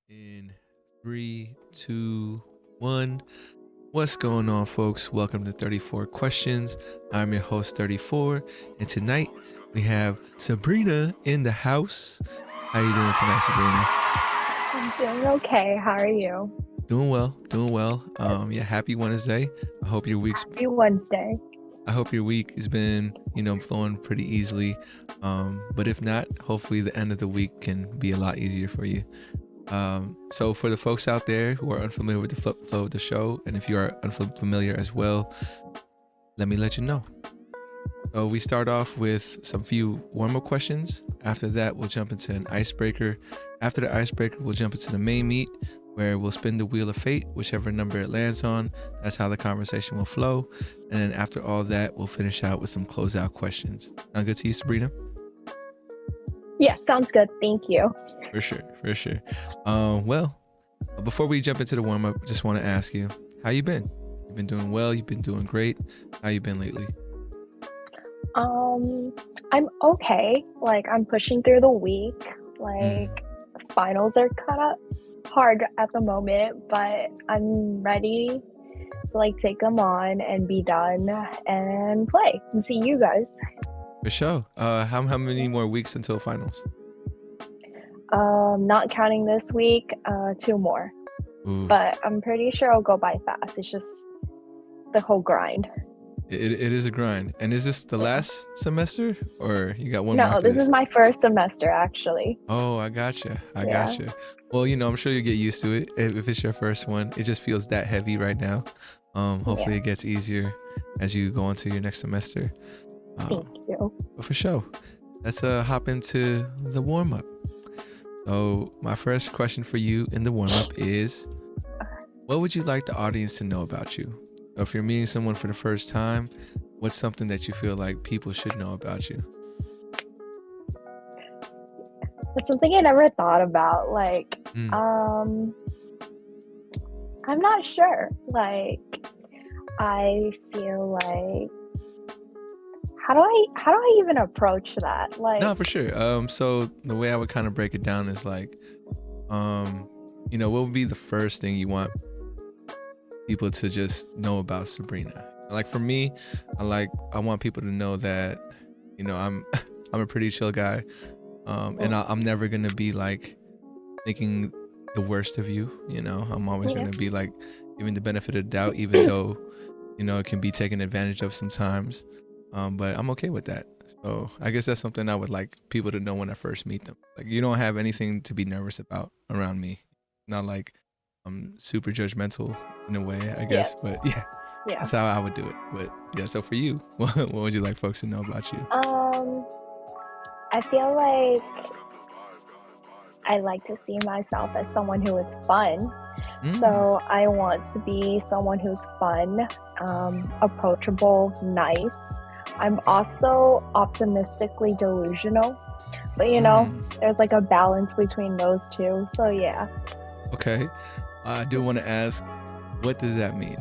In three, two, one. What's going on, folks? Welcome to 34 Questions. I'm your host, 34, and tonight we have Sabrina in the house. How you doing tonight, Sabrina? I'm doing okay. How are you? Doing well, doing well. Yeah, happy Wednesday. I hope your week's Happy Wednesday. I hope your week has been, flowing pretty easily. But if not, hopefully the end of the week can be a lot easier for you. So for the folks out there who are unfamiliar with the flow of the show, and if you are unfamiliar as well, let me let you know. So we start off with some few warm-up questions. After that, we'll jump into an icebreaker. After the icebreaker, we'll jump into the main meat, where we'll spin the wheel of fate, whichever number it lands on. That's how the conversation will flow. And then after all that, we'll finish out with some closeout questions. Sound good to you, Sabrina? Yes, sounds good. Thank you. For sure. Well, before we jump into the warm-up, just want to ask you, how you been? You've been doing well. You've been doing great. How you been lately? I'm okay. I'm pushing through the week. Finals are kind of hard at the moment, but I'm ready to take them on and be done and play and see you guys. For sure. How many more weeks until finals? Not counting this week, 2 more. Ooh. But I'm pretty sure it'll go by fast. It's just the whole grind. It is a grind. And is this the last semester, or you got one more? No, this is my first semester, actually. Oh, I gotcha. Gotcha. Well, I'm sure you'll get used to it if it's your first one. It just feels that heavy right now. Hopefully it gets easier as you go into your next semester. Thank you. But for sure, let's hop into the warm-up. So my first question for you in the warm-up is, what would you like the audience to know about you? So if you're meeting someone for the first time, what's something that you feel like people should know about you? That's something I never thought about. I'm not sure. I feel like, how do I even approach that? No, for sure. So the way I would kind of break it down is what would be the first thing you want people to just know about Sabrina? Like for me, I want people to know that, I'm a pretty chill guy. And I'm never gonna be thinking the worst of you. I'm always gonna be giving the benefit of the doubt, even though it can be taken advantage of sometimes. But I'm okay with that. So I guess that's something I would like people to know when I first meet them. You don't have anything to be nervous about around me. Not like I'm super judgmental in a way, I guess. But yeah, that's how I would do it. But yeah, so for you, what would you like folks to know about you? I feel like I like to see myself as someone who is fun. So I want to be someone who's fun, approachable, nice. I'm also optimistically delusional, but there's a balance between those two. So yeah. Okay. I do want to ask, what does that mean?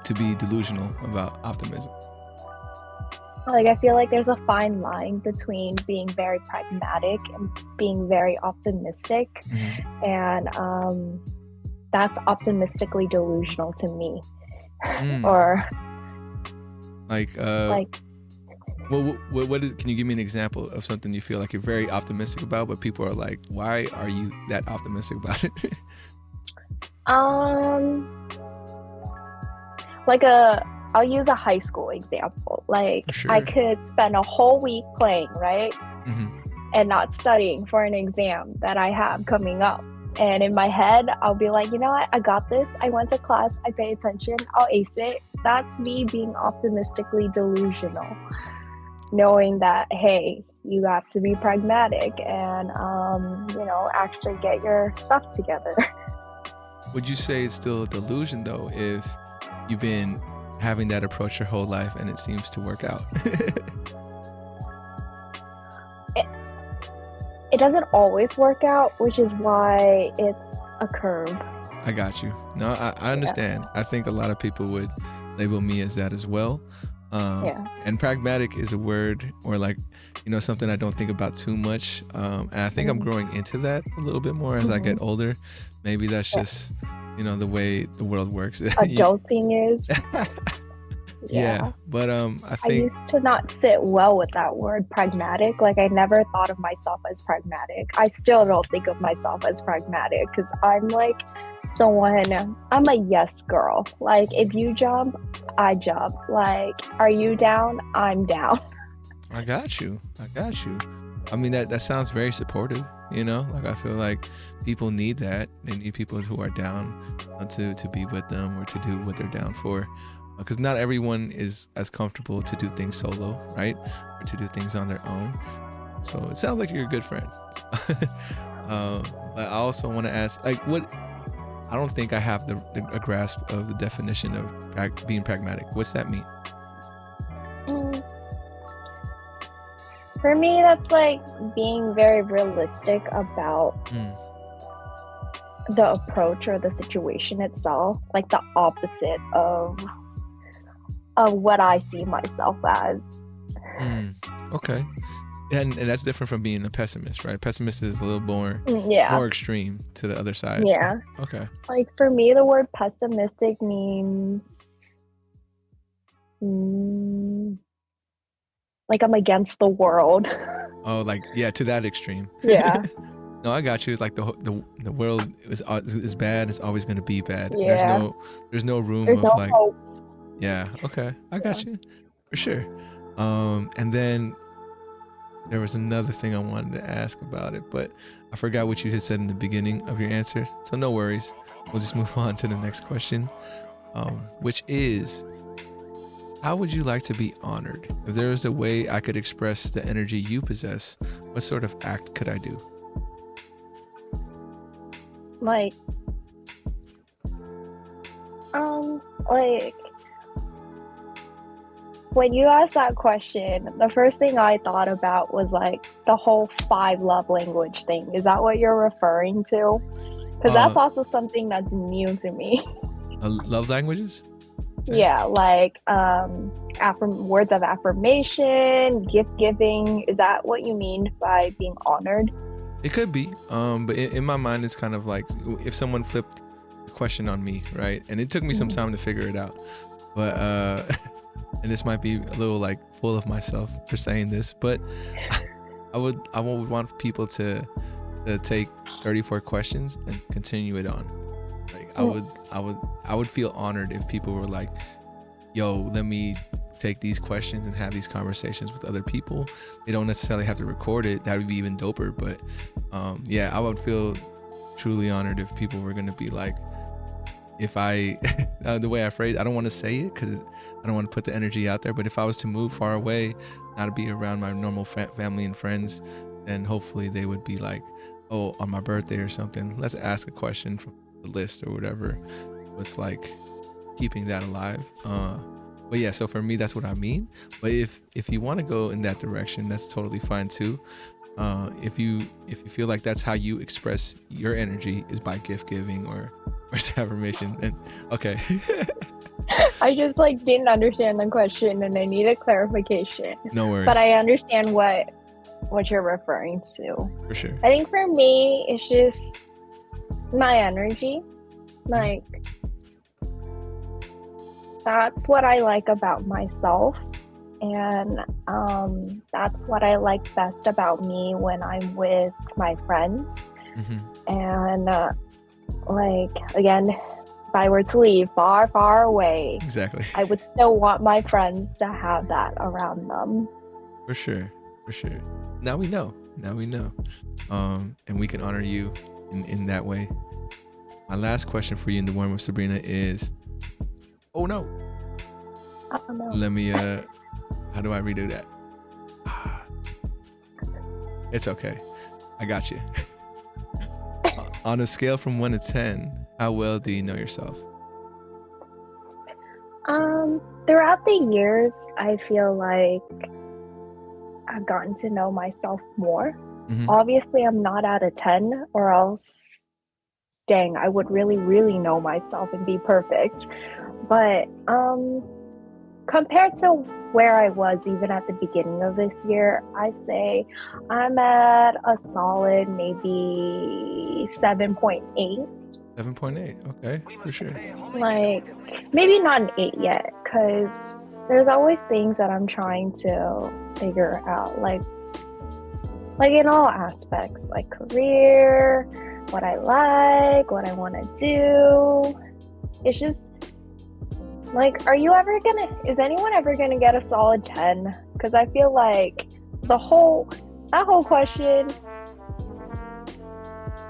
To be delusional about optimism? I feel like there's a fine line between being very pragmatic and being very optimistic. And that's optimistically delusional to me. Or can you give me an example of something you feel like you're very optimistic about, but people are like, why are you that optimistic about it? I'll use a high school example. Sure. I could spend a whole week playing, right? And not studying for an exam that I have coming up. And in my head, I'll be like, you know what? I got this. I went to class. I pay attention. I'll ace it. That's me being optimistically delusional. Knowing that, hey, you have to be pragmatic and, actually get your stuff together. Would you say it's still a delusion, though, if you've been having that approach your whole life and it seems to work out? It doesn't always work out, which is why it's a curve. I got you. No, I understand. I think a lot of people would label me as that as well. Yeah. And pragmatic is a word, or like, something I don't think about too much. And I think I'm growing into that a little bit more as I get older. Maybe that's Yeah. just, the way the world works. Adulting is. Yeah, but I I think used to not sit well with that word pragmatic. Like, I never thought of myself as pragmatic. I still don't think of myself as pragmatic because I'm like I'm a yes girl. Like, if you jump, I jump. Like, are you down? I'm down. I got you. I mean, that sounds very supportive. Like, I feel like people need that. They need people who are down to be with them or to do what they're down for. Because not everyone is as comfortable to do things solo, right? Or to do things on their own. So it sounds like you're a good friend. But I also want to ask, like, what? I don't think I have a grasp of the definition of being pragmatic. What's that mean? For me, that's like being very realistic about the approach or the situation itself, like the opposite of what I see myself as. Okay. And that's different from being a pessimist, right? Pessimist is a little more extreme to the other side. Yeah. Okay. Like, for me, the word pessimistic means like I'm against the world. Oh, like, yeah, to that extreme. Yeah. No, I got you. It's like the world is bad. It's always going to be bad. Yeah. There's no room There's of no like, hope. Yeah. Okay. I got you for sure. And then there was another thing I wanted to ask about it, but I forgot what you had said in the beginning of your answer. So no worries. We'll just move on to the next question, which is, how would you like to be honored? If there was a way I could express the energy you possess, what sort of act could I do? Like, when you asked that question, the first thing I thought about was like the whole 5 love language thing. Is that what you're referring to? Because that's also something that's new to me. Love languages? Yeah, like words of affirmation, gift giving. Is that what you mean by being honored? It could be, but in my mind, it's kind of like if someone flipped the question on me, right? And it took me some time to figure it out, but and this might be a little like full of myself for saying this, but I would want people to take 34 questions and continue it on. Like, I would feel honored if people were like, yo, let me take these questions and have these conversations with other people. They don't necessarily have to record it. That would be even doper. But yeah, I would feel truly honored if people were going to be like, if I, the way I phrase, I don't want to say it because I don't want to put the energy out there. But if I was to move far away, not to be around my normal family and friends, then hopefully they would be like, oh, on my birthday or something, let's ask a question from the list or whatever. It's like keeping that alive. But yeah, so for me, that's what I mean. But if you want to go in that direction, that's totally fine too. If you feel like that's how you express your energy is by gift giving or affirmation, and okay. I just like didn't understand the question and I need a clarification. No worries. But I understand what you're referring to. For sure. I think for me, it's just my energy. Like, that's what I like about myself, and that's what I like best about me when I'm with my friends. And like, again, if I were to leave far away, exactly, I would still want my friends to have that around them. For sure. Now we know, and we can honor you in that way. My last question for you in the warm-up, Sabrina, is, oh no. Let me, how do I redo that? It's okay. I got you. On a scale from 1 to 10, how well do you know yourself? Throughout the years, I feel like I've gotten to know myself more. Obviously, I'm not at a 10, or else, dang, I would really know myself and be perfect. But compared to where I was even at the beginning of this year, I say I'm at a solid maybe 7.8. 7.8. Okay, for sure. Like, maybe not an 8 yet, because there's always things that I'm trying to figure out. Like in all aspects, like career, what I like, what I want to do. It's just like, is anyone ever gonna get a solid 10? Because I feel like that whole question,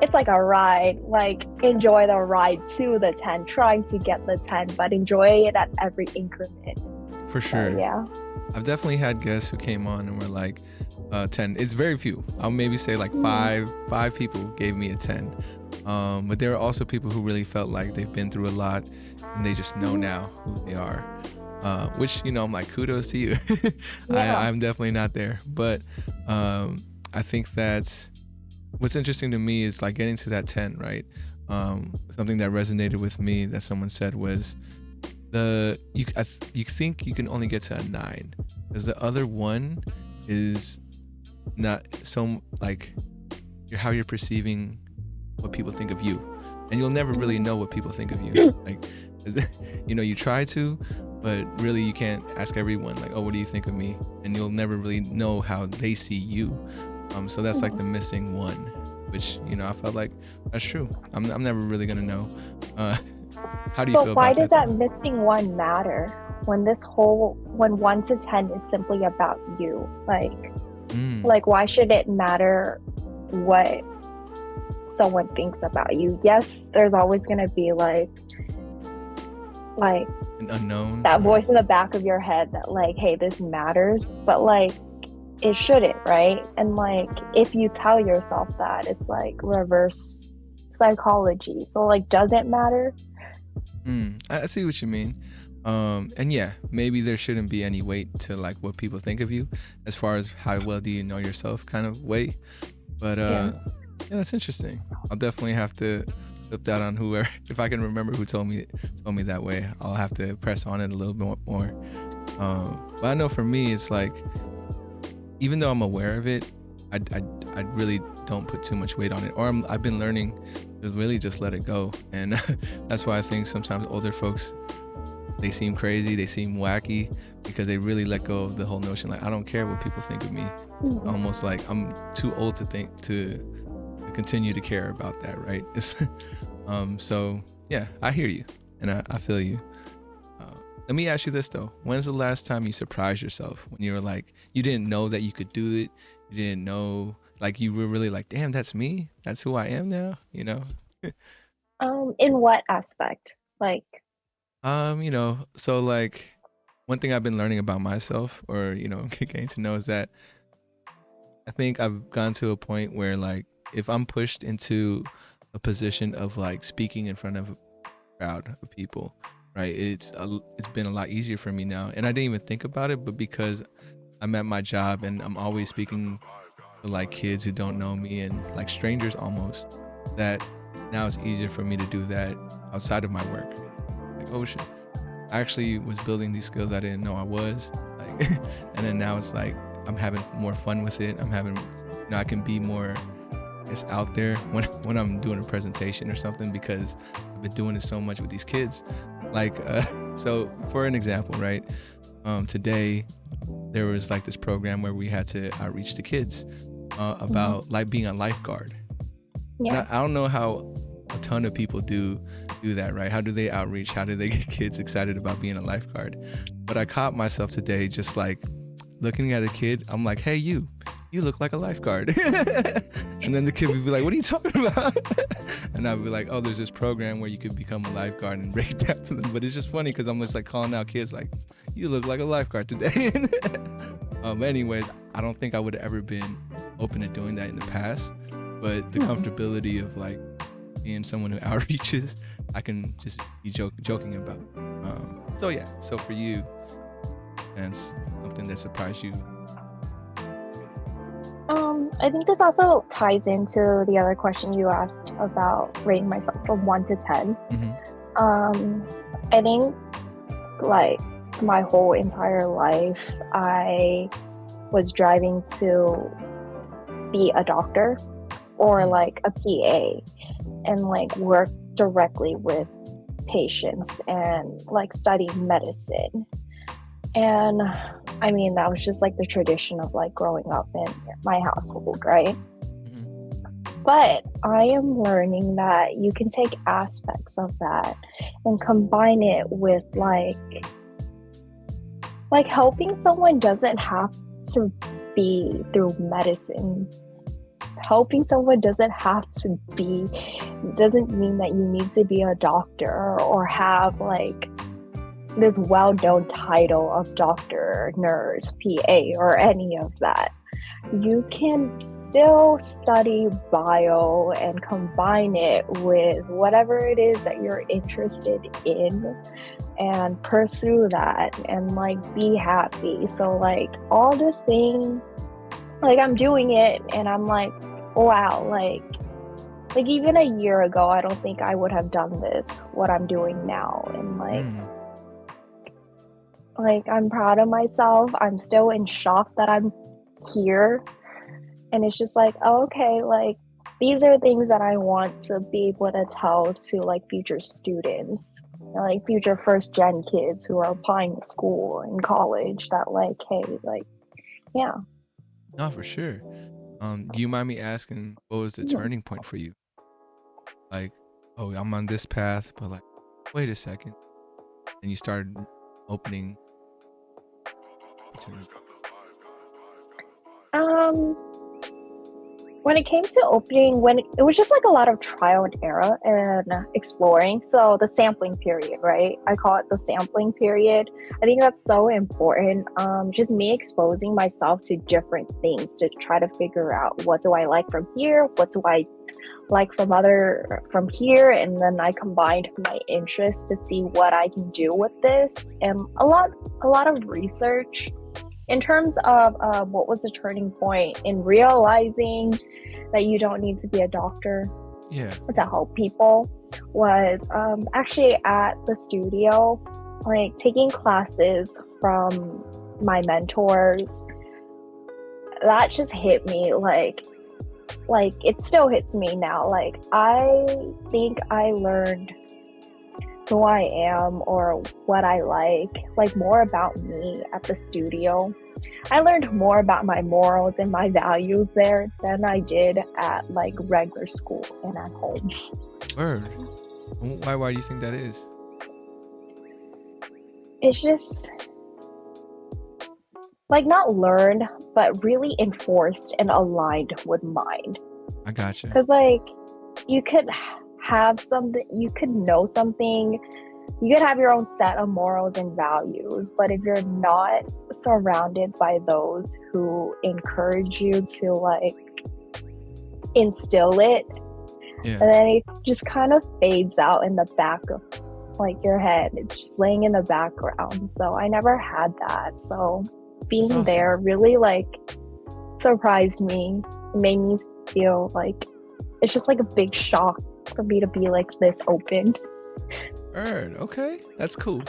it's like a ride. Like, enjoy the ride to the 10, trying to get the 10, but enjoy it at every increment. For sure. So, yeah. I've definitely had guests who came on and were like, 10. It's very few. I'll maybe say like five people gave me a 10. But there are also people who really felt like they've been through a lot and they just know now who they are. Which, I'm like, kudos to you. Yeah. I'm definitely not there. But I think that's what's interesting to me is like getting to that 10, right? Something that resonated with me that someone said was you think you can only get to a 9 because the other one is not so like how you're perceiving what people think of you, and you'll never really know what people think of you. Like, you try to, but really you can't ask everyone like, oh, what do you think of me? And you'll never really know how they see you. So that's like the missing one, which I felt like that's true. I'm never really gonna know. How do you feel about that? But why does that missing one matter when when 1 to 10 is simply about you? Like, why should it matter what someone thinks about you? Yes, there's always gonna be like an unknown, that voice in the back of your head that like, hey, this matters, but like it shouldn't, right? And like if you tell yourself that, it's like reverse psychology. So like, does it matter? I see what you mean. And yeah, maybe there shouldn't be any weight to like what people think of you as far as how well do you know yourself kind of way. But yeah, that's interesting. I'll definitely have to flip that on whoever, if I can remember who told me that way. I'll have to press on it a little bit more. But I know for me, it's like, even though I'm aware of it, I really don't put too much weight on it, or I've been learning to really just let it go. And that's why I think sometimes older folks, they seem crazy, they seem wacky, because they really let go of the whole notion like, I don't care what people think of me. Almost like I'm too old to continue to care about that, right? So yeah, I hear you and I feel you. Let me ask you this though. When's the last time you surprised yourself when you were like, you didn't know that you could do it? You didn't know, like you were really like, damn, that's me. That's who I am now, In what aspect? Like, so like one thing I've been learning about myself, or, getting to know, is that I think I've gone to a point where like, if I'm pushed into a position of like speaking in front of a crowd of people, right, it's been a lot easier for me now. And I didn't even think about it, but because I'm at my job and I'm always speaking to like kids who don't know me and like strangers almost, that now it's easier for me to do that outside of my work. Like, oh shit, I actually was building these skills I didn't know I was like, and then now it's like I'm having more fun with it. I'm having, I can be more, out there when I'm doing a presentation or something, because I've been doing it so much with these kids. Like, so for an example, right? Today there was like this program where we had to outreach to kids about like being a lifeguard. Yeah. I don't know how a ton of people do that, right? How do they outreach? How do they get kids excited about being a lifeguard? But I caught myself today just like looking at a kid. I'm like, hey, you look like a lifeguard. And then the kid would be like, what are you talking about? And I'd be like, oh, there's this program where you could become a lifeguard, and break it down to them. But it's just funny because I'm just like calling out kids like, you look like a lifeguard today. Anyways, I don't think I would have ever been open to doing that in the past, but the comfortability of like being someone who outreaches, I can just be joking about. So yeah, so for you, and something that surprised you. I think this also ties into the other question you asked about rating myself from 1 to 10. I think like my whole entire life, I was driving to be a doctor or like a PA and like work directly with patients and like study medicine. And I mean, that was just like the tradition of like growing up in my household, right? But I am learning that you can take aspects of that and combine it with like helping someone doesn't have to be through medicine. Helping someone doesn't mean that you need to be a doctor or have like this well-known title of doctor, nurse, PA, or any of that. You can still study bio and combine it with whatever it is that you're interested in and pursue that and like be happy. So like all this thing, like I'm doing it and I'm like, wow, like even a year ago, I don't think I would have done what I'm doing now. And like I'm proud of myself. I'm still in shock that I'm here. And it's just like, oh, okay, like these are things that I want to be able to tell to like future students, like future first gen kids who are applying to school and college, that like, hey, like, yeah. No, for sure. Do you mind me asking, what was the turning point for you? Like, oh, I'm on this path, but like, wait a second. And you started opening. When it came to opening, when it was just like a lot of trial and error and exploring. So the sampling period, right? I call it the sampling period. I think that's so important. Just me exposing myself to different things to try to figure out what do I like from here, what do I like from here, and then I combined my interests to see what I can do with this, and a lot of research. In terms of what was the turning point in realizing that you don't need to be a doctor to help people was actually at the studio, like taking classes from my mentors. That just hit me like it still hits me now. Like I think I learned who I am or what I like more about me at the studio. I learned more about my morals and my values there than I did at like regular school and at home. Word. Why do you think that is? It's just like not learned, but really enforced and aligned with mine. I gotcha. Because like you could have something, you could know something, you could have your own set of morals and values, but if you're not surrounded by those who encourage you to like instill it, and then it just kind of fades out in the back of like your head. It's just laying in the background. So I never had that. So being there really like surprised me. It made me feel like it's just like a big shock for me to be like this open. Okay, that's cool.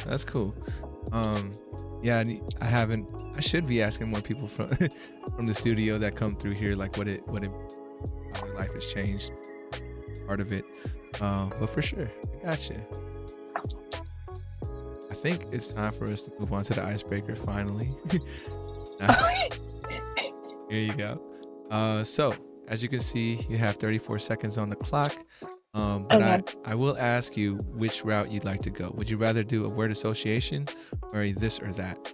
Yeah, I should be asking more people from the studio that come through here, like how their life has changed, part of it. But for sure, I gotcha. I think it's time for us to move on to the icebreaker finally. Here you go. So as you can see, you have 34 seconds on the clock. But okay. I will ask you which route you'd like to go. Would you rather do a word association or a this or that?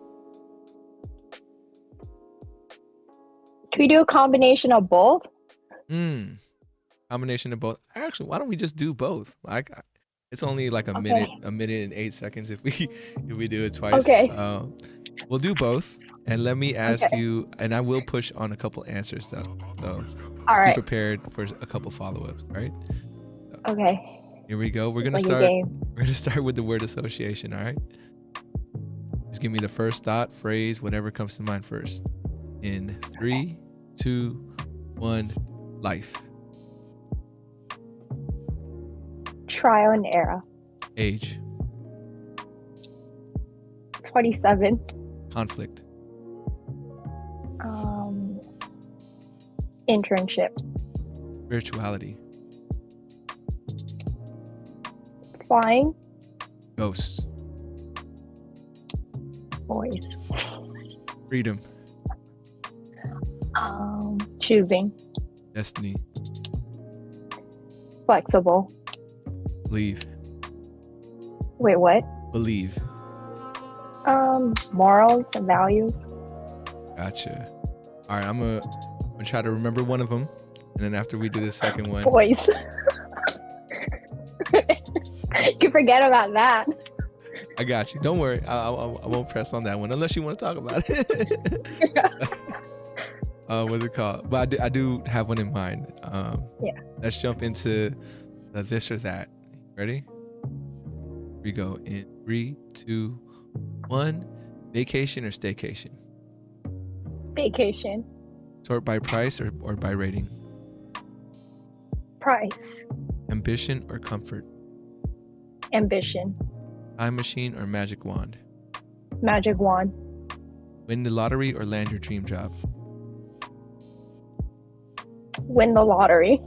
Can we do a combination of both? Combination of both. Actually, why don't we just do both? It's only like a minute and 8 seconds if we do it twice. Okay. We'll do both. And let me ask you, and I will push on a couple answers though. So be prepared for a couple follow-ups, all right? Okay. Here we go. We're gonna start with the word association, all right? Just give me the first thought, phrase, whatever comes to mind first. In 3, 2, 1, life. Trial and error. Age. 27. Conflict. Internship. Spirituality. Flying. Ghosts. Voice. Freedom. Choosing. Destiny. Flexible. Believe. Wait, what? Believe. Morals and values. Gotcha. All right, I'm gonna try to remember one of them, and then after we do the second one, Voice. You forget about that. I got you. Don't worry. I won't press on that one unless you want to talk about it. What's it called? But I do have one in mind. Yeah. Let's jump into the this or that. Ready? Here we go in 3, 2, 1. Vacation or staycation? Vacation. Sort by price or by rating? Price. Ambition or comfort? Ambition. Time machine or magic wand? Magic wand. Win the lottery or land your dream job? Win the lottery.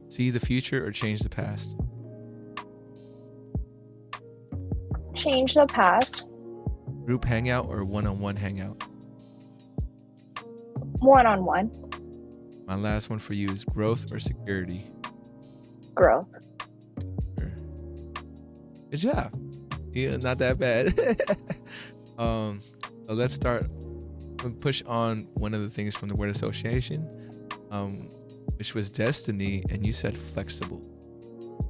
See the future or change the past? Change the past. Group hangout or one-on-one hangout? One-on-one. My last one for you is growth or security? Growth. Good job. Yeah, not that bad. So let's start. We'll push on one of the things from the word association, which was destiny, and you said flexible.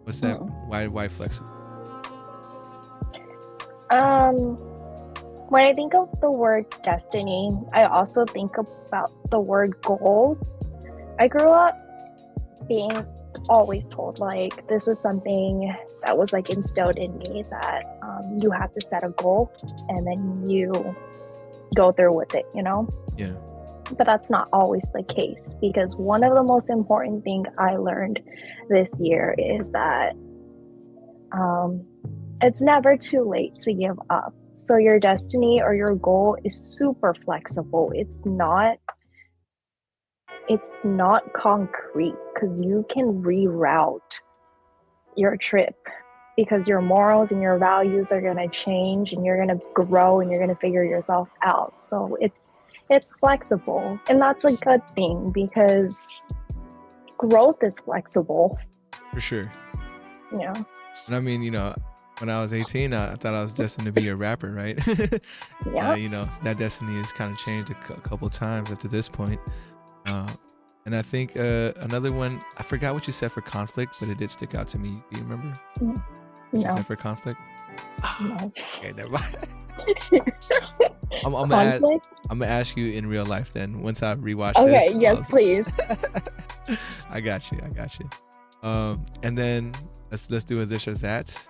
What's that? Why flexible? When I think of the word destiny, I also think about the word goals. I grew up being always told like this was something that was like instilled in me that you have to set a goal and then you go through with it, you know? Yeah. But that's not always the case, because one of the most important things I learned this year is that it's never too late to give up. So your destiny or your goal is super flexible. It's not concrete, because you can reroute your trip, because your morals and your values are going to change and you're going to grow and you're going to figure yourself out. So it's flexible, and that's a good thing because growth is flexible. For sure. Yeah. And I mean, when I was 18, I thought I was destined to be a rapper, right? Yeah. That destiny has kind of changed a couple times up to this point. And I think another one, I forgot what you said for conflict, but it did stick out to me. Do you remember? No. What you said for conflict? No. Okay, never mind. I'm gonna ask you in real life then once I rewatch this. Okay, yes, please. I got you. And then let's do a this or that.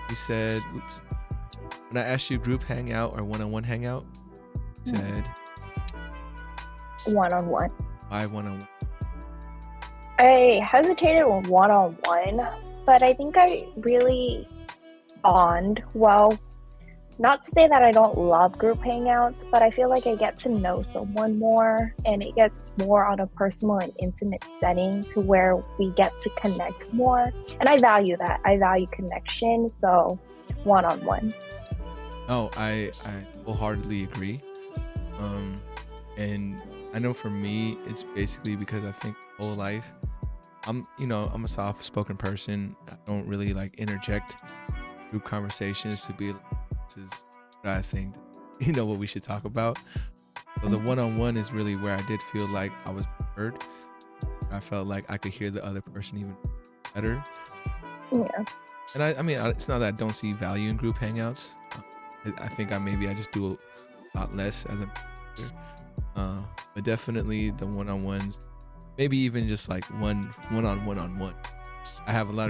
You said, when I asked you group hangout or one-on-one hangout, you said one-on-one. Why one-on-one? I hesitated with one-on-one, but I think I really bond well. Not to say that I don't love group hangouts, but I feel like I get to know someone more, and it gets more on a personal and intimate setting to where we get to connect more. And I value that. I value connection, so one-on-one. Oh, I wholeheartedly agree. And I know for me, it's basically because I think whole life, I'm a soft-spoken person. I don't really like interject group conversations to be this is what I think, what we should talk about. So the one-on-one is really where I did feel like I was heard. I felt like I could hear the other person even better. Yeah. And I mean, it's not that I don't see value in group hangouts. I think I just do a lot less as a but definitely the one-on-ones, maybe even just like one-on-one. I have a lot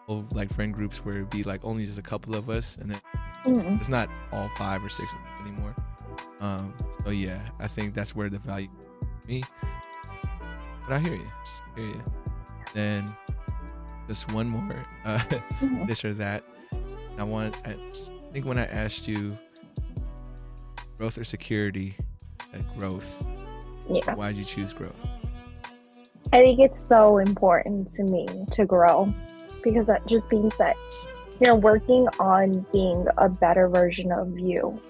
of like friend groups where it'd be like only just a couple of us, and then it's not all 5 or 6 anymore. So yeah, I think that's where the value for me. But I hear you. Then just one more this or that. I think when I asked you growth or security, growth, Yeah. why did you choose growth? I think it's so important to me to grow because that just means that you're working on being a better version of you.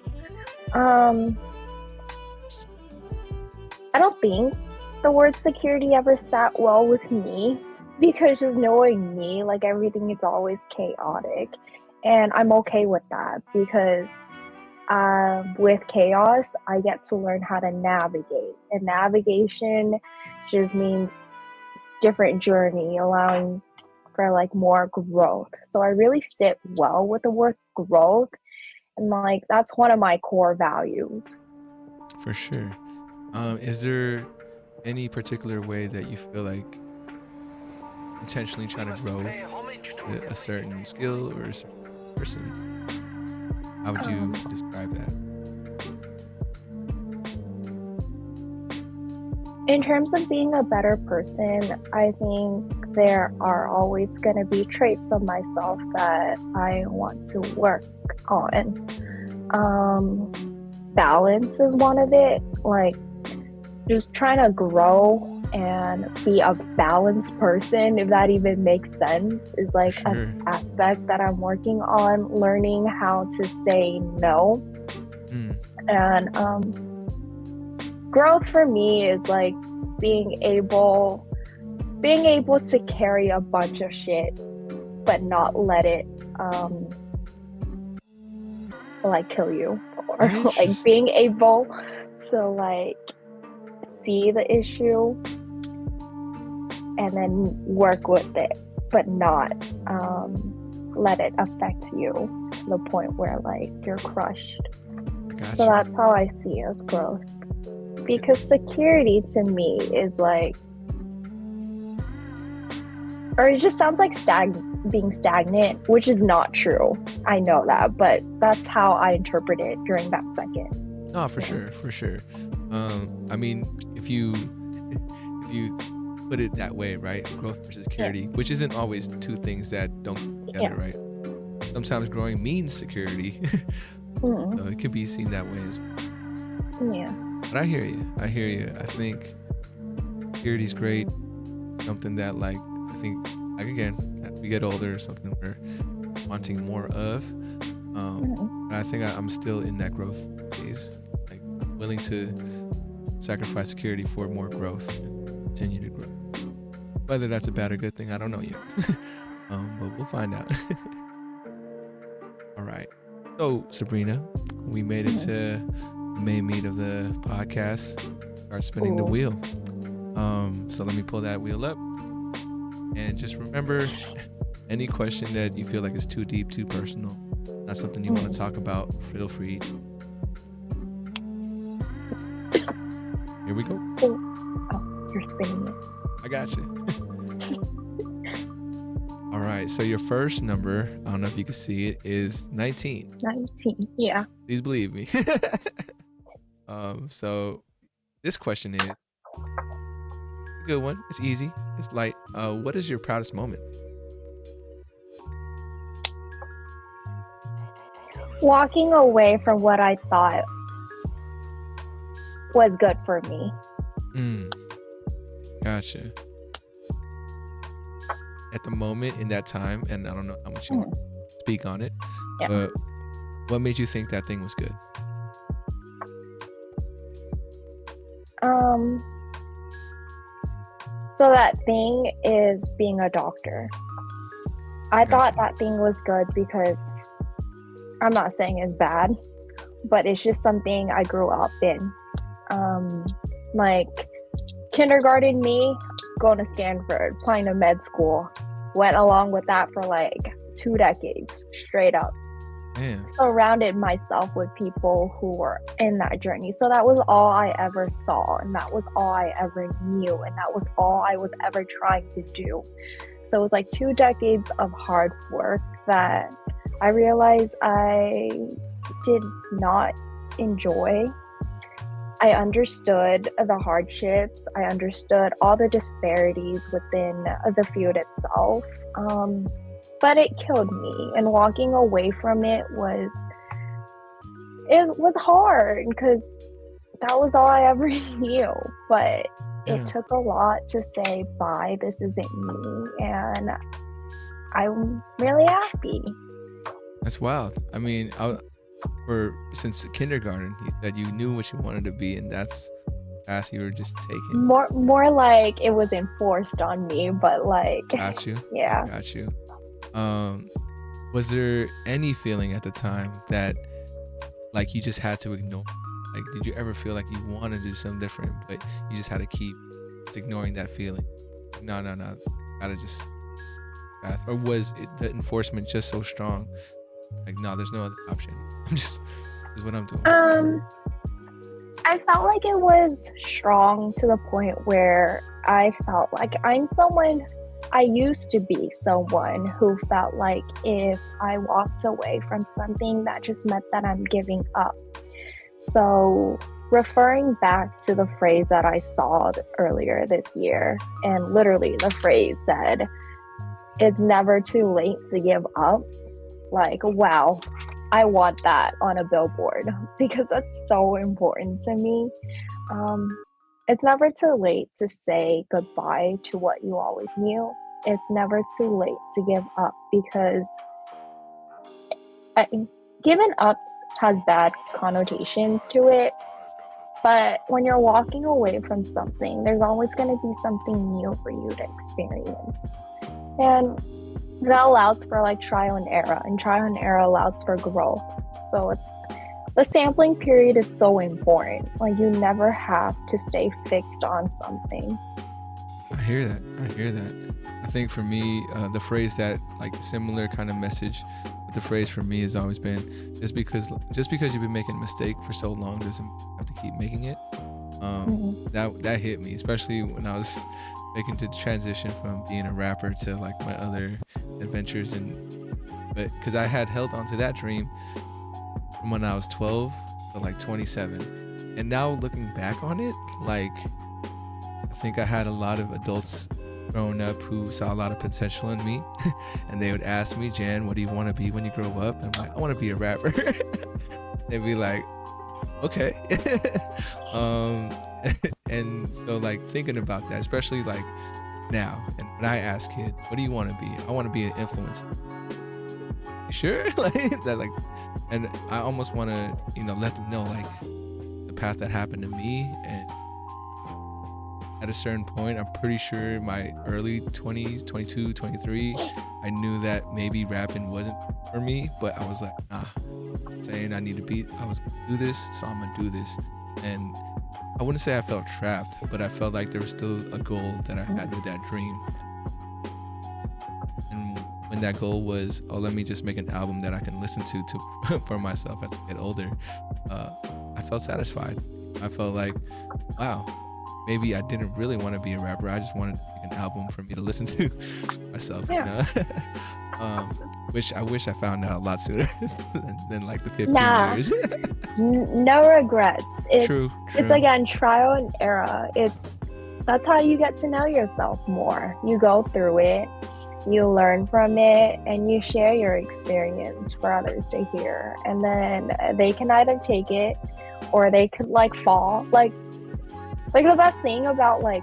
I don't think the word security ever sat well with me because just knowing me, like everything is always chaotic. And I'm okay with that because with chaos, I get to learn how to navigate. And navigation just means different journey, allowing for like more growth. So I really sit well with the word growth, and like that's one of my core values. For sure. Is there any particular way that you feel like intentionally trying to grow a certain skill or a certain person? How would you describe that? In terms of being a better person, I think there are always going to be traits of myself that I want to work on. Balance is one of it, like just trying to grow and be a balanced person, if that even makes sense, is like an aspect that I'm working on, learning how to say no. And growth for me is like being able to carry a bunch of shit but not let it like kill you, or like being able to like see the issue and then work with it but not let it affect you to the point where like you're crushed. So that's how I see as growth. Because security to me is like, or it just sounds like being stagnant, which is not true. I know that, but that's how I interpret it during that second. Oh, for sure. I mean, if you put it that way, right? Growth versus security, which isn't always two things that don't come together, right? Sometimes growing means security. So it could be seen that way as well. Yeah. But I hear you. I think security is great. Something that like I think like again, as we get older, something we're wanting more of. But I think I'm still in that growth phase. Like I'm willing to sacrifice security for more growth and continue to grow. Whether that's a bad or good thing, I don't know yet. But we'll find out. All right. So Sabrina, we made it to the main meat of the podcast. Start spinning the wheel. So let me pull that wheel up. And just remember, any question that you feel like is too deep, too personal, not something you want to talk about, feel free. Here we go. Oh, you're spinning it. I got you. All right. So your first number, I don't know if you can see it, is 19. 19. Yeah. Please believe me. So this question is a good one. It's easy. It's light. What is your proudest moment? Walking away from what I thought was good for me. Gotcha. At the moment in that time, and I don't know how much you want to speak on it, but what made you think that thing was good? So that thing is being a doctor. I thought that thing was good because I'm not saying it's bad, but it's just something I grew up in. Like kindergarten me, going to Stanford, applying to med school, went along with that for like 2 decades straight up. Man. Surrounded myself with people who were in that journey. So that was all I ever saw, and that was all I ever knew, and that was all I was ever trying to do. So it was like 2 decades of hard work that I realized I did not enjoy. I understood the hardships. I understood all the disparities within the field itself. but it killed me, and walking away from it was hard because that was all I ever knew. But it Yeah, took a lot to say, bye, this isn't me, and I'm really happy. that's wild. I mean, for since kindergarten, you said you knew what you wanted to be, and that's the path you were just taking. More like it was enforced on me, but like, Got you. I yeah. got you. Um, was there any feeling at the time that like you just had to ignore? Like, did you ever feel like you wanted to do something different, but you just had to keep ignoring that feeling? No, no, no. Gotta just path. Or was it the enforcement just so strong? Like, no, there's no other option. I'm just this is what I'm doing. Um, I felt like it was strong to the point where I felt like I used to be someone who felt like if I walked away from something, that just meant that I'm giving up. So, referring back to the phrase that I saw earlier this year, and literally the phrase said, it's never too late to give up. Like, wow, I want that on a billboard because that's so important to me. Um, it's never too late to say goodbye to what you always knew. It's never too late to give up because I, giving up has bad connotations to it. But when you're walking away from something, there's always going to be something new for you to experience. And that allows for like trial and trial and error allows for growth. So it's the sampling period is so important. Like you never have to stay fixed on something. I hear that. I hear that. I think for me, the phrase that like similar kind of message, but the phrase for me has always been just because you've been making a mistake for so long doesn't have to keep making it. That hit me, especially when I was making the transition from being a rapper to like my other adventures, and but because I had held on to that dream from when I was 12 to like 27, and now looking back on it, like I think I had a lot of adults growing up who saw a lot of potential in me, and they would ask me, Jan, what do you want to be when you grow up? And I'm like, I want to be a rapper. They'd be like, okay. um, and so like thinking about that, especially like now, and when I ask kids, what do you want to be? I want to be an influencer. You sure? Like that, like, and I almost want to, let them know like the path that happened to me, and at a certain point, I'm pretty sure my early 20s, 22, 23, I knew that maybe rapping wasn't for me, but I was like, nah, saying I was gonna do this, so I'm gonna do this. And I wouldn't say I felt trapped, but I felt like there was still a goal that I had with that dream. And when that goal was, oh, let me just make an album that I can listen to for myself as I get older, I felt satisfied. I felt like, wow, maybe I didn't really want to be a rapper. I just wanted to make an album for me to listen to myself, Yeah. which I wish I found out a lot sooner than like the 15 Nah, years. no regrets. True. It's again trial and error. That's how you get to know yourself more. You go through it, you learn from it, and you share your experience for others to hear. And then they can either take it or they could like fall. Like the best thing about like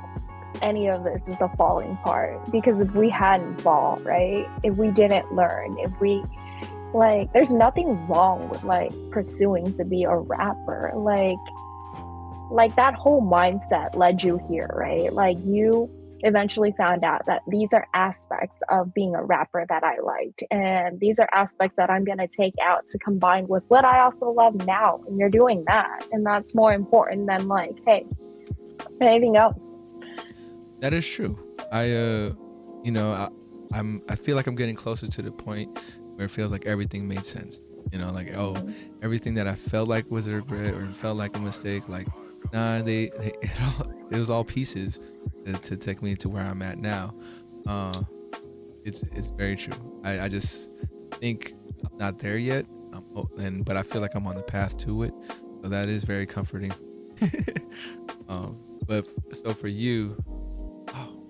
any of this is the falling part, because if we hadn't fall, right, if we didn't learn, if we like, there's nothing wrong with like pursuing to be a rapper, like that whole mindset led you here, right? Like you eventually found out that these are aspects of being a rapper that I liked, and these are aspects that I'm going to take out to combine with what I also love now, and you're doing that, and that's more important than like, hey, anything else. That is true. I feel like I'm getting closer to the point where it feels like everything made sense. Like, oh, everything that I felt like was a regret or felt like a mistake, like, nah, it was all pieces to take me to where I'm at now. It's very true. I just think I'm not there yet, but I feel like I'm on the path to it. So that is very comforting. But so for you, oh,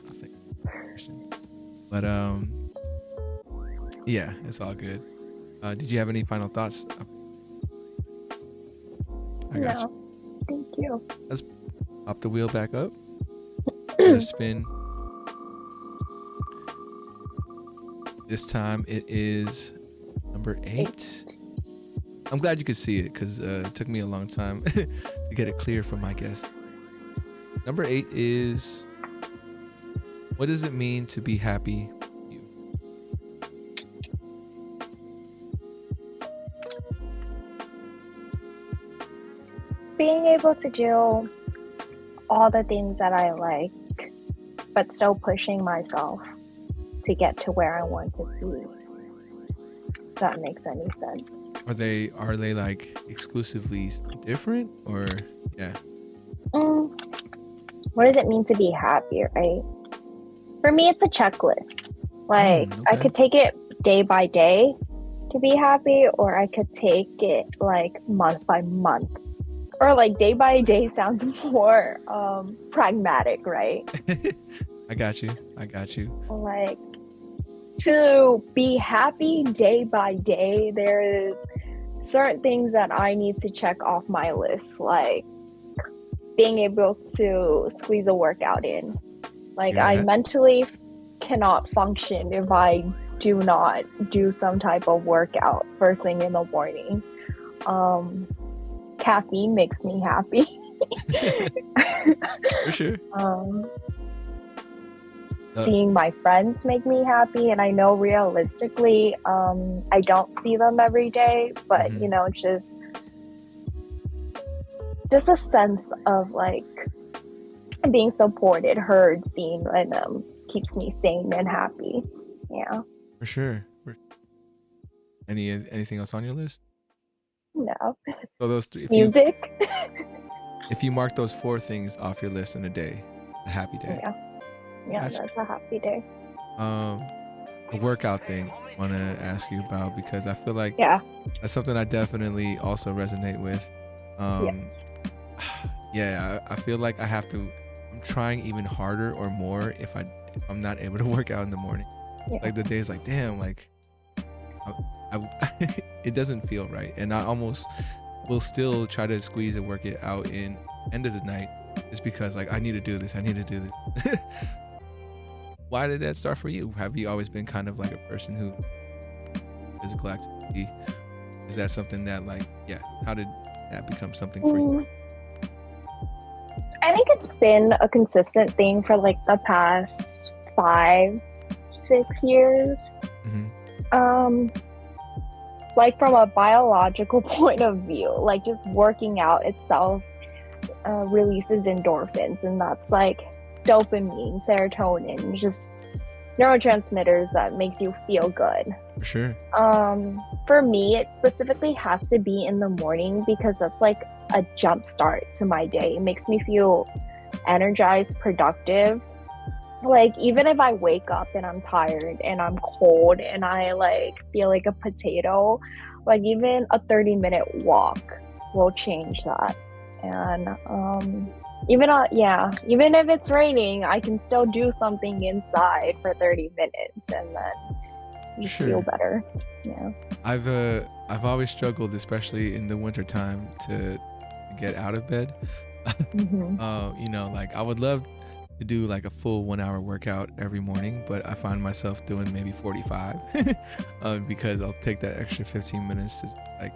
nothing. But Yeah, it's all good. Did you have any final thoughts? I got you. No, thank you. Let's pop the wheel back up. Another spin. This time it is number 8. I'm glad you could see it because it took me a long time to get it clear from my guest. Number 8 is, what does it mean to be happy? Being able to do all the things that I like, but still pushing myself to get to where I want to be. If that makes any sense. Are they like exclusively different, or yeah? What does it mean to be happy, right? For me, it's a checklist. Like, okay. I could take it day by day to be happy, or I could take it like month by month. Or like day by day sounds more pragmatic, right? I got you. Like, to be happy day by day, there's certain things that I need to check off my list, like being able to squeeze a workout in. Like, I mentally cannot function if I do not do some type of workout first thing in the morning. Caffeine makes me happy. For sure. Seeing my friends make me happy, and I know realistically I don't see them every day, but you know, just a sense of like being supported, heard, seen, and keeps me sane and happy. Yeah, for sure. Anything else on your list? No. So those 3. Music. If you mark those 4 things off your list in a day, a happy day. Yeah, that's a happy day. A workout thing I want to ask you about, because I feel like that's something I definitely also resonate with. I feel like I'm trying even harder or more if I'm not able to work out in the morning. Like the day's like, damn, like it doesn't feel right, and I almost will still try to squeeze and work it out in end of the night, just because like I need to do this. Why did that start for you? Have you always been kind of like a person who physical activity? Is that something that like, how did that become something for you? I think it's been a consistent thing for like the past 5-6 years. Like from a biological point of view, like just working out itself releases endorphins, and that's like dopamine, serotonin, just neurotransmitters that makes you feel good. For sure. For me, it specifically has to be in the morning, because that's like a jump start to my day. It makes me feel energized, productive. Like, even if I wake up and I'm tired and I'm cold and I like feel like a potato, like even a 30-minute walk will change that. And even if it's raining, I can still do something inside for 30 minutes and then just feel better. Yeah. I've always struggled, especially in the wintertime, to get out of bed. You know, like I would love to do like a full 1 hour workout every morning, but I find myself doing maybe 45 because I'll take that extra 15 minutes to like,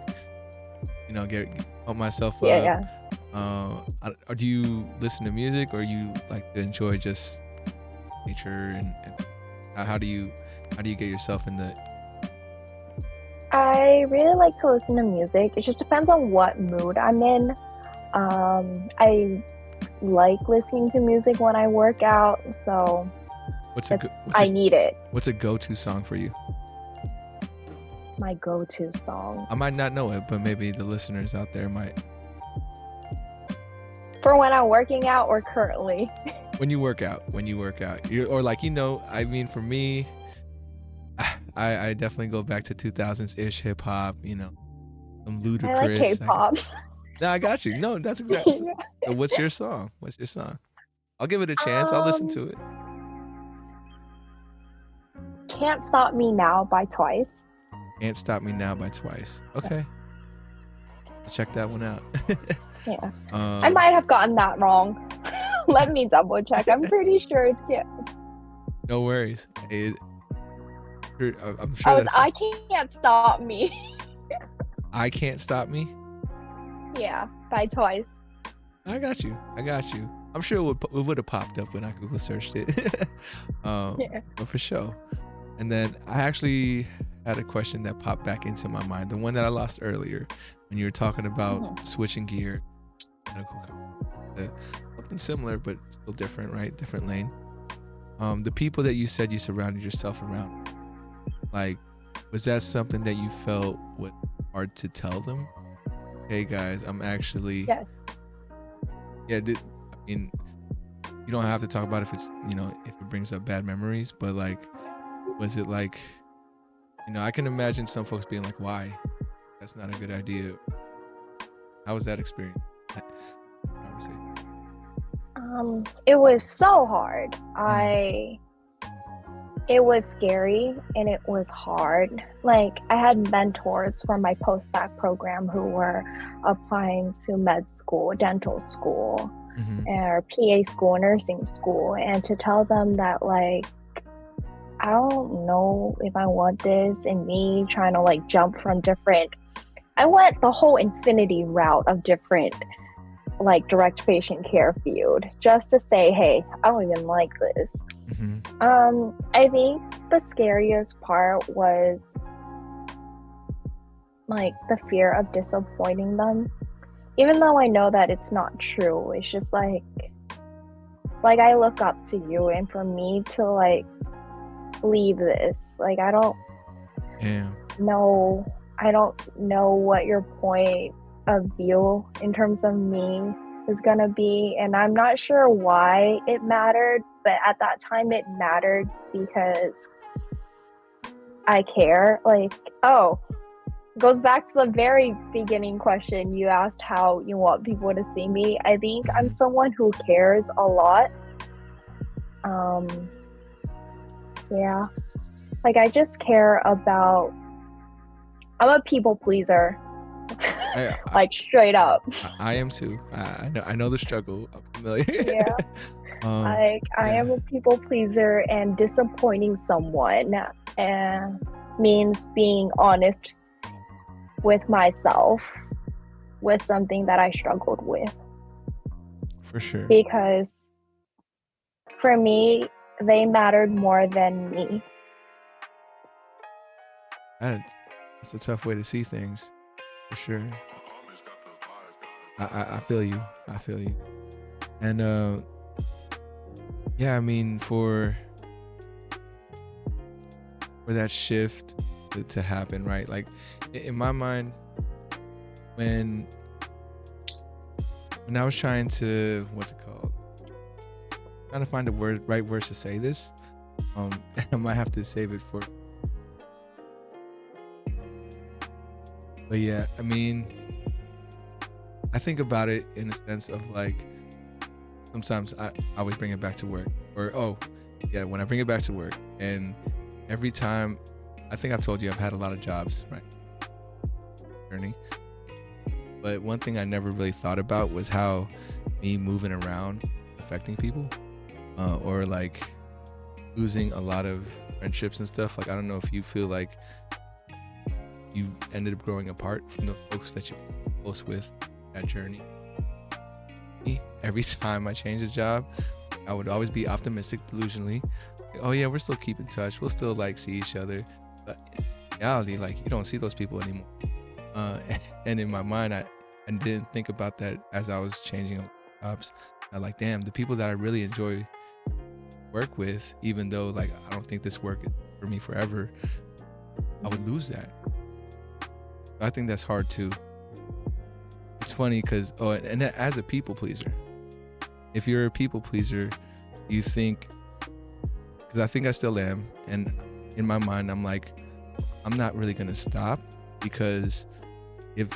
you know, pump myself up. Or do you listen to music, or you like to enjoy just nature, and how do you get yourself in the? I really like to listen to music. It just depends on what mood I'm in. I like listening to music when I work out, so I need it. What's a go-to song for you? My go-to song. I might not know it, but maybe the listeners out there might. For when I'm working out, or currently? When you work out, or like, you know, I mean, for me, I definitely go back to 2000s ish hip hop. You know, some Ludacris. I like K-pop. No, I got you. No, that's exactly. So what's your song? I'll give it a chance. I'll listen to it. Can't Stop Me Now by Twice. Can't Stop Me Now by Twice. Okay. Let's check that one out. Yeah. I might have gotten that wrong. Let me double check. I'm pretty sure it's No worries. I'm sure that's I Can't Stop Me. I Can't Stop Me? Yeah, by Twice. I got you. I'm sure it would have popped up when I Google searched it. Yeah. But for sure. And then I actually had a question that popped back into my mind, the one that I lost earlier when you were talking about switching gear. Something similar, but still different, right? Different lane. The people that you said you surrounded yourself around, like, was that something that you felt was hard to tell them? Hey guys, I'm actually. Yes. Yeah, I mean, you don't have to talk about if it's, if it brings up bad memories, but like, was it like, I can imagine some folks being like, why? That's not a good idea. How was that experience? It was so hard. It was scary and it was hard. Like, I had mentors from my post-bac program who were applying to med school, dental school, or PA school, nursing school, and to tell them that, like, I don't know if I want this, and me trying to like jump from I went the whole infinity route of different like direct patient care field just to say, hey, I don't even like this. I think the scariest part was like the fear of disappointing them, even though I know that it's not true. It's just like I look up to you, and for me to like leave this, like, I don't know what your point of view in terms of me is gonna be, and I'm not sure why it mattered, but at that time it mattered because I care. Like, goes back to the very beginning question you asked, how you want people to see me. I think I'm someone who cares a lot. Yeah, like, I just care about, I'm a people pleaser. Like, straight up. I am too. I know the struggle. I'm familiar. Yeah. I am a people pleaser, and disappointing someone means being honest with myself with something that I struggled with. For sure. Because for me, they mattered more than me. That's a tough way to see things, for sure. I feel you. And yeah, I mean, for that shift to happen, right? Like, in my mind, when I was trying to, trying to find the right words to say this, I might have to save it for. But yeah, I mean, I think about it in a sense of like, sometimes I always bring it back to work, or when I bring it back to work, and every time, I think I've told you I've had a lot of jobs, right? Journey. But one thing I never really thought about was how me moving around affecting people, or like losing a lot of friendships and stuff. Like, I don't know if you feel like you ended up growing apart from the folks that you're close with that journey. Every time I change a job, I would always be optimistic, delusionally. Like, oh yeah, we're still keeping in touch. We'll still like see each other. But in reality, like, you don't see those people anymore. And in my mind, I didn't think about that as I was changing jobs. I like, damn, the people that I really enjoy work with, even though like I don't think this work is for me forever, I would lose that. I think that's hard too. It's funny because and as a people pleaser, if you're a people pleaser, you think, because I think I still am, and in my mind I'm like, I'm not really gonna stop, because if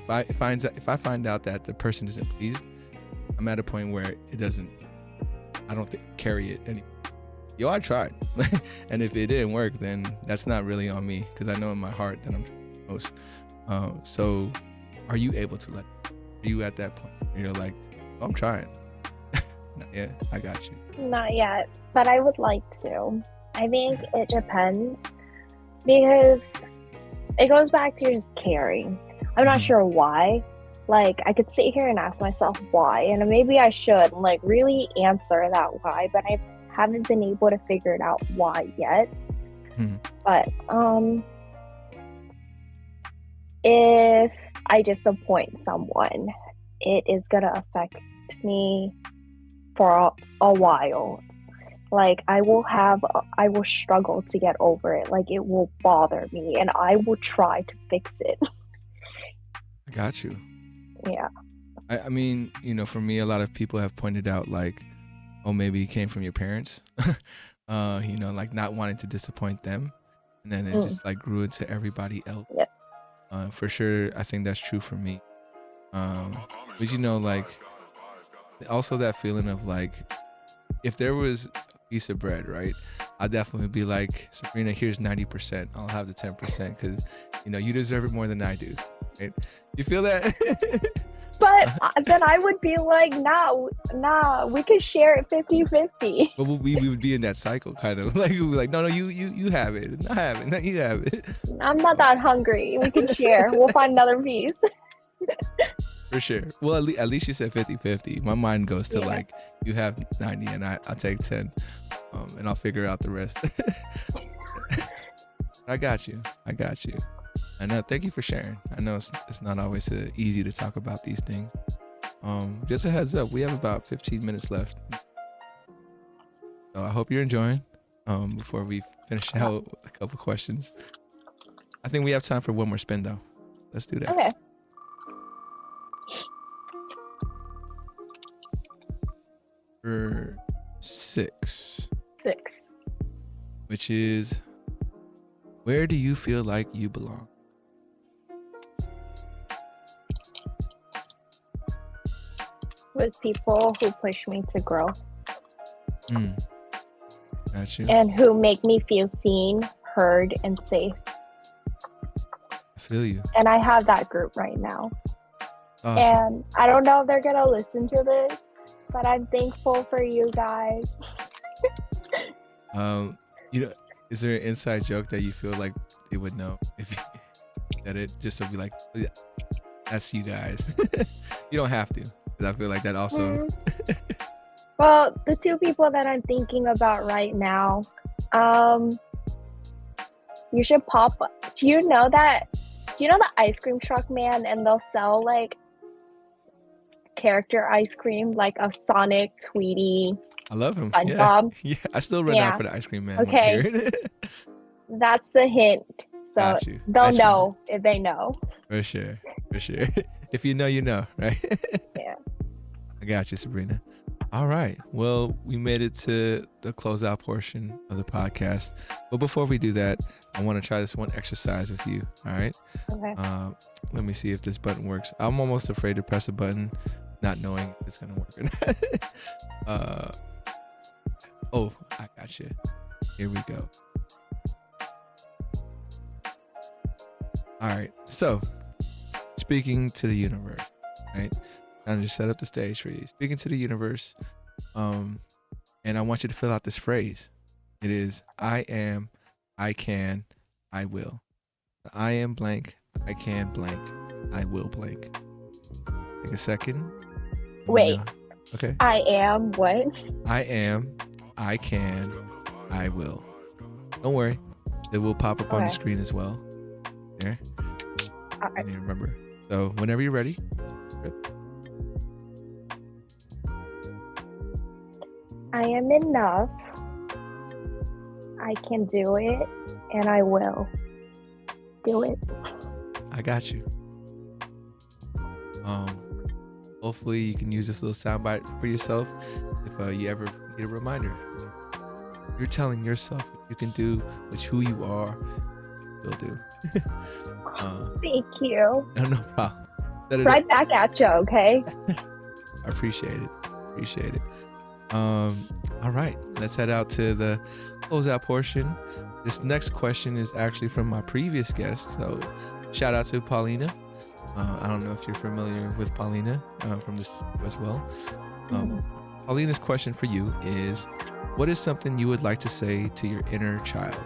I find out that the person isn't pleased, I'm at a point where I don't carry it anymore. yo, I tried. And if it didn't work, then that's not really on me, because I know in my heart that I'm trying the most. So are you able to let, are you at that point where you're like, oh, I'm trying? Not yet. I got you. Not yet, but I would like to. I think it depends, because it goes back to just caring. I'm not sure why. Like, I could sit here and ask myself why, and maybe I should like really answer that why, but I haven't been able to figure it out why yet. But if I disappoint someone, it is gonna affect me for a while. Like, I will struggle to get over it. Like, it will bother me, and I will try to fix it. I got you. Yeah. I mean, you know, for me, a lot of people have pointed out like, oh, maybe it came from your parents, you know, like not wanting to disappoint them. And then it just like grew into everybody else. Yes. For sure. I think that's true for me. But you know, like also that feeling of like, if there was a piece of bread, right, I'd definitely be like, Sabrina, here's 90%. I'll have the 10% because, you know, you deserve it more than I do. Right? You feel that? But then I would be like, nah, we can share it 50-50. But we would be in that cycle, kind of like, we would be like, no, you have it. I have it. No, you have it. I'm not that hungry. We can share. We'll find another piece. For sure. Well, at least you said 50-50. My mind goes to like, you have 90 and I'll take 10, and I'll figure out the rest. I got you. And thank you for sharing. I know it's not always easy to talk about these things. Just a heads up, we have about 15 minutes left. So I hope you're enjoying. Before we finish out with a couple questions. I think we have time for one more spin though. Let's do that. Okay. For 6. Which is, where do you feel like you belong? With people who push me to grow. Got you. And who make me feel seen, heard, and safe. I feel you. And I have that group right now. Awesome. And I don't know if they're gonna listen to this, but I'm thankful for you guys. You know, is there an inside joke that you feel like they would know if you said it, just to be like, yeah, that's you guys? You don't have to, because I feel like that also. Well, the two people that I'm thinking about right now, you should pop up. Do you know the ice cream truck man, and they'll sell like character ice cream, like a Sonic, Tweety, I love him. SpongeBob. Yeah, I still run out for the ice cream man. Okay. That's the hint. So they'll know if they know. For sure. If you know, you know, right? Yeah. I got you, Sabrina. All right. Well, we made it to the closeout portion of the podcast. But before we do that, I want to try this one exercise with you. All right. Okay. Let me see if this button works. I'm almost afraid to press a button, not knowing if it's gonna work or not. Oh, I got you. Here we go. All right. So, speaking to the universe, right? I'm just set up the stage for you. Speaking to the universe, and I want you to fill out this phrase. It is, I am, I can, I will. I am blank, I can blank, I will blank. Take a second. Wait. Okay. I am what? I am, I can, I will. Don't worry. It will pop up on the screen as well. There. All right. And remember. So whenever you're ready. I am enough. I can do it, and I will do it. I got you. Hopefully you can use this little soundbite for yourself if you ever get a reminder. You're telling yourself you can do which who you are, you'll do. Thank you. No problem. Right back at you, okay? I appreciate it. All right, let's head out to the closeout portion. This next question is actually from my previous guest. So shout out to Paulina. I don't know if you're familiar with Paulina from the studio as well. Paulina's question for you is, what is something you would like to say to your inner child?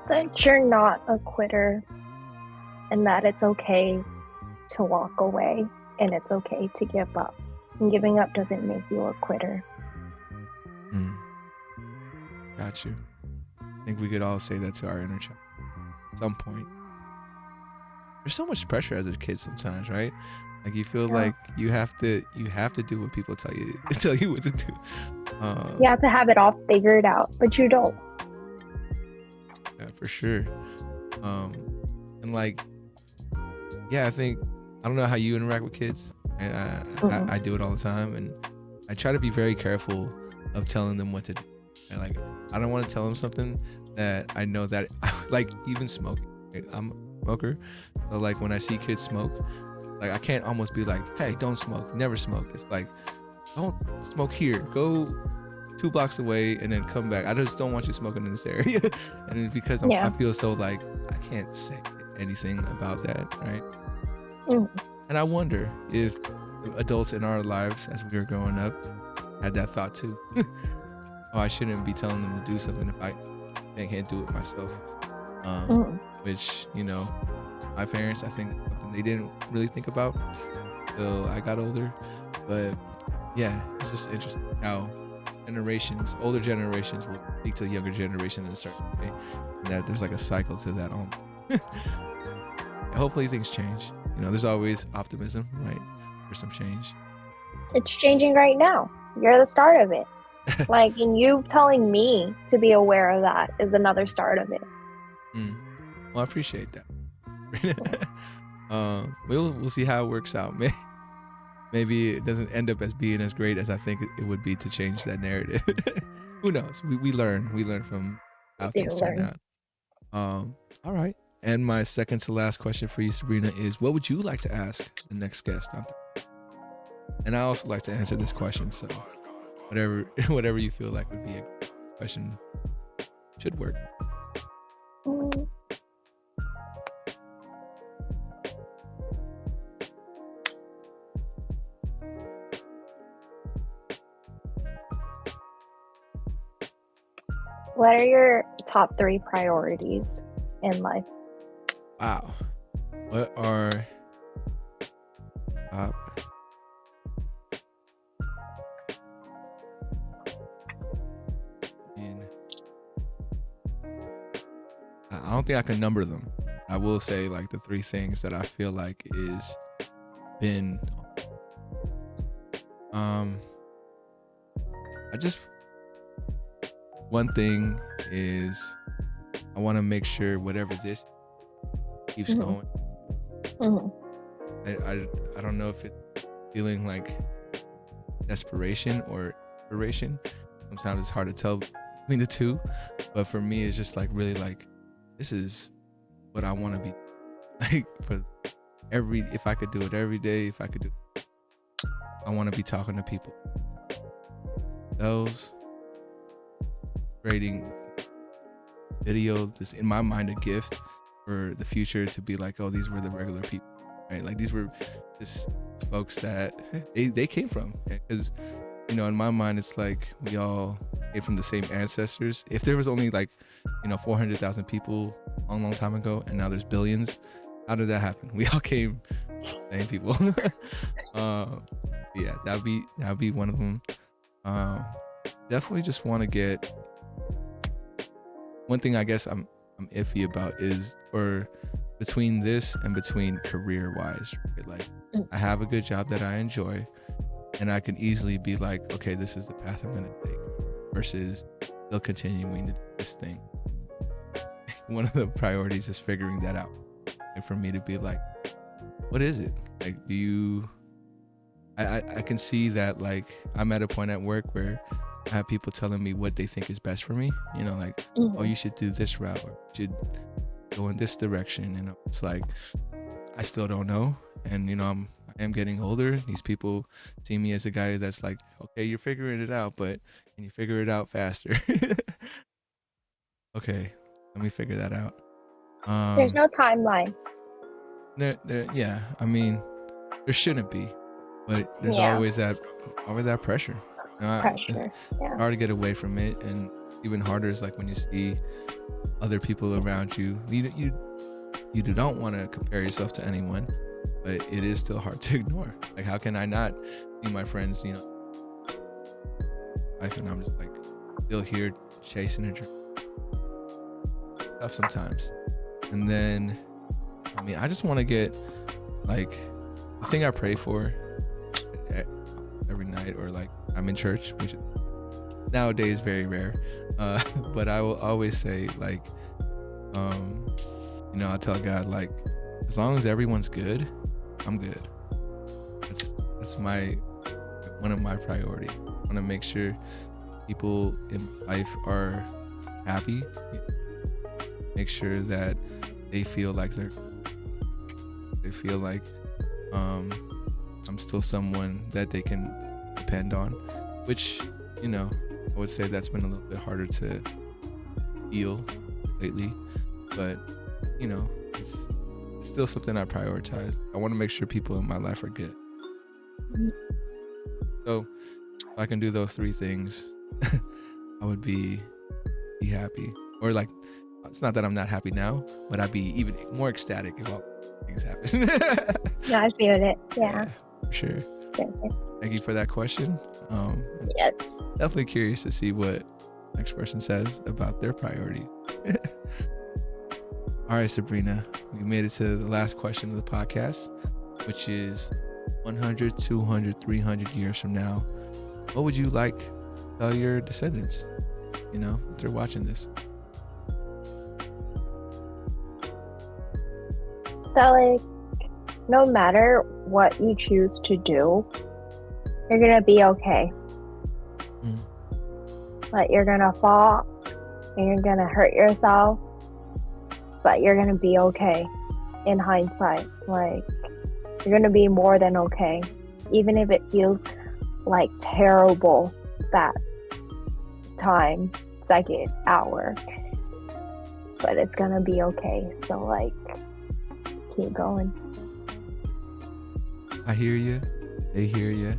That you're not a quitter and that it's okay to walk away and it's okay to give up. And giving up doesn't make you a quitter. Got you. I think we could all say that to our inner child at some point. There's so much pressure as a kid sometimes, right? Like you feel like you have to do what people tell you what to do. You have to have it all figured out, but you don't. Yeah, for sure. And like, yeah, I don't know how you interact with kids, and I do it all the time, and I try to be very careful of telling them what to do. And like, I don't want to tell them something that I know that like even smoking. Like, I'm a smoker, so like when I see kids smoke, like I can't almost be like, hey, don't smoke, never smoke. It's like, don't smoke here. Go 2 blocks away and then come back. I just don't want you smoking in this area. And because I feel so like I can't say anything about that, right? And I wonder if adults in our lives as we were growing up had that thought too. Oh, I shouldn't be telling them to do something if I can't do it myself. Which, you know, my parents, I think something they didn't really think about till I got older. But yeah, it's just interesting how older generations will speak to the younger generation in a certain way, and that there's like a cycle to that. Hopefully things change. You know, there's always optimism, right, for some change. It's changing right now. You're the start of it. Like, and you telling me to be aware of that is another start of it. Well, I appreciate that. We'll see how it works out. Maybe it doesn't end up as being as great as I think it would be to change that narrative. Who knows? We learn from how things turn out. All right. And my second to last question for you, Sabrina, is what would you like to ask the next guest? And I also like to answer this question, so whatever you feel like would be a question should work. What are your top 3 priorities in life? Wow. What are top? I don't think I can number them. I will say like the 3 things that I feel like is been one thing is I want to make sure whatever this keeps going. I don't know if it's feeling like desperation or inspiration. Sometimes it's hard to tell between the two, but for me it's just like really like, this is what I want to be like if I could do it every day, I want to be talking to people, those creating video, this in my mind a gift for the future to be like, oh, these were the regular people, right? Like these were just folks that they came from, because you know, in my mind it's like we all came from the same ancestors. If there was only like, you know, 400,000 people a long time ago and now there's billions, how did that happen? We all came same people. Yeah, that'd be one of them. Definitely just want to get one thing I guess I'm iffy about is, or between this and between career wise, right? Like I have a good job that I enjoy and I can easily be like, okay, this is the path I'm gonna take, versus still continuing to do this thing. One of the priorities is figuring that out, and for me to be like, what is it? Like, I can see that like I'm at a point at work where I have people telling me what they think is best for me, you know, like, oh, you should do this route, or you should go in this direction. And it's like, I still don't know. And, I am getting older. These people see me as a guy that's like, okay, you're figuring it out, but can you figure it out faster? Okay, let me figure that out. There's no timeline. Yeah. I mean, there shouldn't be, but there's Yeah. always that pressure. It's Pressure. Yeah. hard to get away from it, and even harder is like when you see other people around you. You don't want to compare yourself to anyone, but it is still hard to ignore. Like, how can I not see my friends, life, and I'm just like still here chasing a dream? Tough sometimes. And then, I mean, I just want to get, like, the thing I pray for every night, or like I'm in church, which is nowadays very rare, but I will always say, like, I tell God, like, as long as everyone's good, I'm good. That's one of my priorities. I want to make sure people in life are happy, make sure that they feel like I'm still someone that they can depend on, which, I would say that's been a little bit harder to feel lately, but it's still something I prioritize. I want to make sure people in my life are good. So if I can do those three things, I would be happy. Or, like, it's not that I'm not happy now, but I'd be even more ecstatic if all things happen. Yeah, I feel it. Yeah. For sure. Yeah. Thank you for that question. Yes. Definitely curious to see what the next person says about their priorities. All right, Sabrina, we made it to the last question of the podcast, which is 100, 200, 300 years from now, what would you like to tell your descendants, if they're watching this? That, like, no matter what you choose to do, you're gonna be okay. Like, you're gonna fall and you're gonna hurt yourself, but you're gonna be okay in hindsight. Like, you're gonna be more than okay, even if it feels like terrible that time, second, hour, but it's gonna be okay. So, like, keep going. I hear you. They hear you.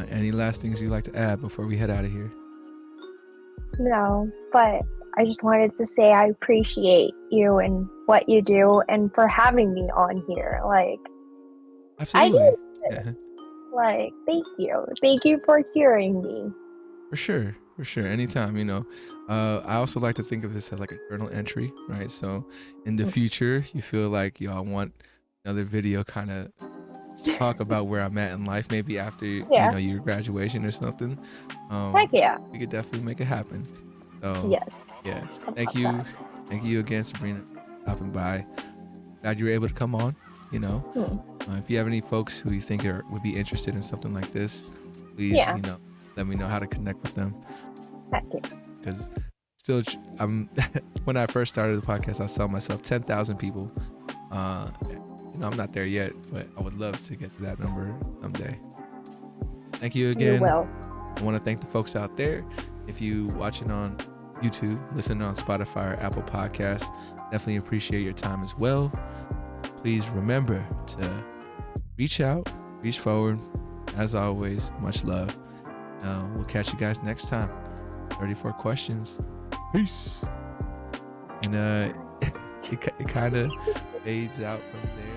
Any last things you'd like to add before we head out of here? No, but I just wanted to say I appreciate you and what you do, and for having me on here. Like, absolutely. I need this. Like, thank you for hearing me. For sure. Anytime. I also like to think of this as like a journal entry, right? So in the future, you feel like y'all want another video kind of talk about where I'm at in life, maybe after your graduation or something. Heck yeah. We could definitely make it happen. So yes. Yeah. Thank you again, Sabrina, for stopping by. Glad you were able to come on. If you have any folks who you think would be interested in something like this, please let me know how to connect with them. Heck yeah. Because still, when I first started the podcast, I saw myself 10,000 people. I'm not there yet, but I would love to get to that number someday. Thank you again. You will. I want to thank the folks out there. If you watching on YouTube, listening on Spotify or Apple Podcasts, definitely appreciate your time as well. Please remember to reach out, reach forward. As always, much love. We'll catch you guys next time. 34 questions. Peace. And it kind of fades out from there.